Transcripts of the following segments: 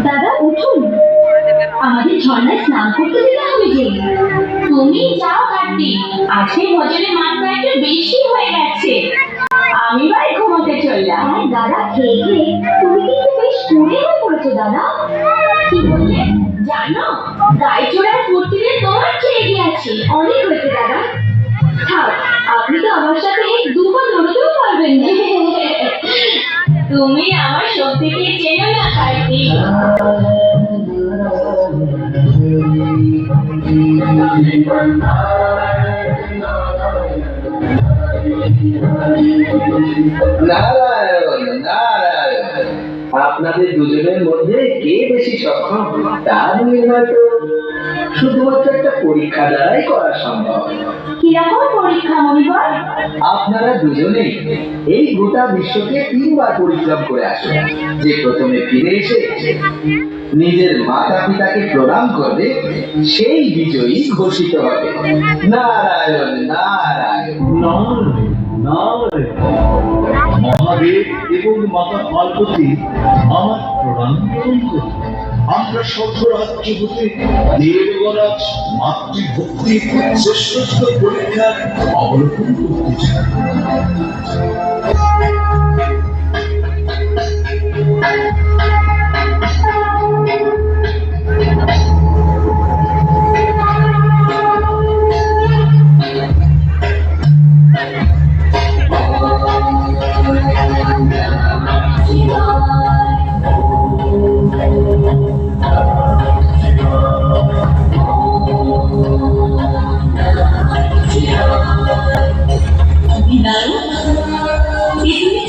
দাদা উঠুন, আমাদের ঝর্ণায় স্নান করতে দিতে হবে যে। তুমি যাও কার্তিক, আজকে ভজনের মাত্রা একটু বেশি হয়ে গেছে। আমি ভাই ঘুমোতে চললাম। দাদা খেয়ে খেয়ে তুমি কিন্তু বেশ কুড়ে হয়ে পড়েছো দাদা। কি বললে জানো, গায়ে চড়ার ফুর্তিতে তোমার খেয়ে গিয়েছে। অনেক হয়েছে দাদা, থাক, আপনি তো আমার সাথে দুপা দৌড়তেও পারবেন না। তুমি আমার শক্তিকে চেনো না কার্তিক। নারায়ণ নারায়ণ, আপনাদের দুজনের মধ্যে কে বেশি সক্ষম তা নির্ণয় তো শুধুমাত্র একটা পরীক্ষা দ্বারাই করা সম্ভব। কিরকম পরীক্ষা মনিবর? আপনারা দুজনেই এই গোটা বিশ্বকে 3 বার পরিশ্রম করে আসেন। যে প্রথমে ফিরে এসে নিজের মাতা পিতাকে প্রণাম করবে সেই বিজয়ী ঘোষিত হবে। নারায়ণ নারায়ণ নারায়ণ। মহাদেব এবং মাতা পার্বতী আমার প্রণাম গ্রহণ করুন। আমরা স্বর্গরাজ্য হতে দেবরাজ মাতৃভক্তির শ্রেষ্ঠত্ব পরীক্ষা অবলোকন করতে চাই।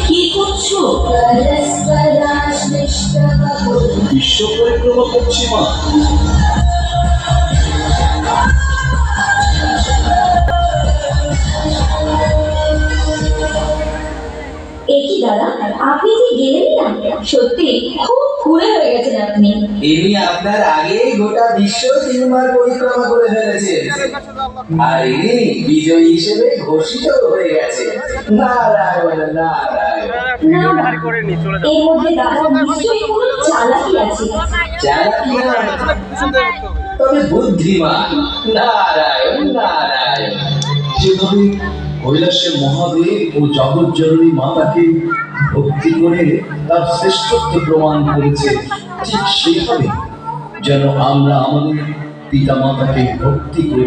কি করছো? বিশ্ব পরিক্রমা করছি মা। একই দাদা, আপনি যে গেলেন না, সত্যি খুব ঘুরে হয়ে গেছেন আপনি। ইনি আপনার আগেই গোটা বিশ্ব 3 বার পরিক্রমা করে ফেলেছেন, আর ইনি বিজয়ী হিসেবে ঘোষিত হয়ে গেছে। নারায়ণ নারায়ণ। না না, এর মধ্যে দাদা নিশ্চয়ই কোনো চালাকি আছে। চালাকি না, তবে বুদ্ধিমান। নারায়ণ নারায়ণ। যেভাবে কৈলাসে মহাদেব ও জগৎজননী মাতাকে ভক্তি করে তার শ্রেষ্ঠত্ব প্রমাণ করেছে, ঠিক সেইভাবে যেন আমরা আমাদের পিতা মাতাকে ভক্তি করি,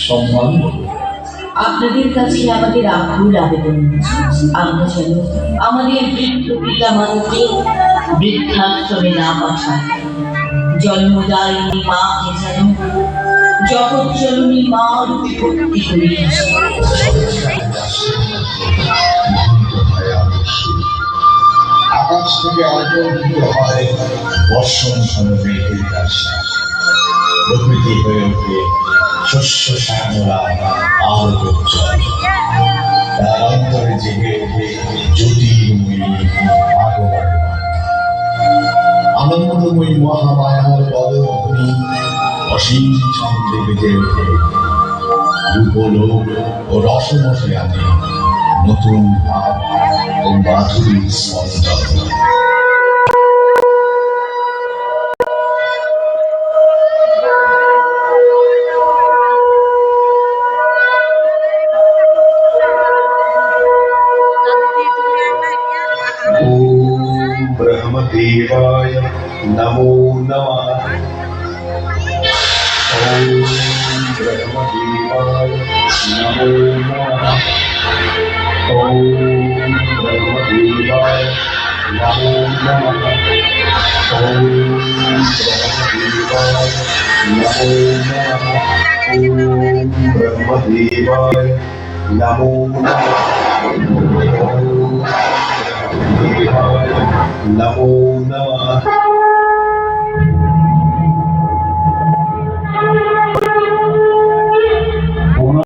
সম্মান করি। আপনাদের কাছে আমাদের আকুল আবেদন, আমরা যেন আমাদের বৃদ্ধ পিতা মাতাকে বৃদ্ধাশ্রমে না পাঠাই। জন্মদায়িনী মাকে যেন জগৎজননী মা রূপে ভক্তি করি। আকাশ থেকে অন্তর্হিত হয় বর্ষণ ঘন মেঘের আশ্বাস। প্রকৃতি হয়ে ওঠে শস্য শ্যামলা আলোকোজ্জ্বল। তার অন্তরে জেগে ওঠে জ্যোতির্ময়ী ভাগবত আনন্দময়ী মহামায়ার পদভূমি অসীম ছন্দে বেজে ওঠে। রূপলোক ও রসমসে আনে নতুন ভাব ও মাধুরীর স্পন্দন। ब्रह्मदेवाय नमो नमः। ओम ब्रह्मदेवाय नमो नमः। ओम ब्रह्मदेवाय नमो नमः। ओम ब्रह्मदेवाय नमो नमः। ओम ब्रह्मदेवाय नमो नमः। ओम ब्रह्मदेवाय नमो नमः।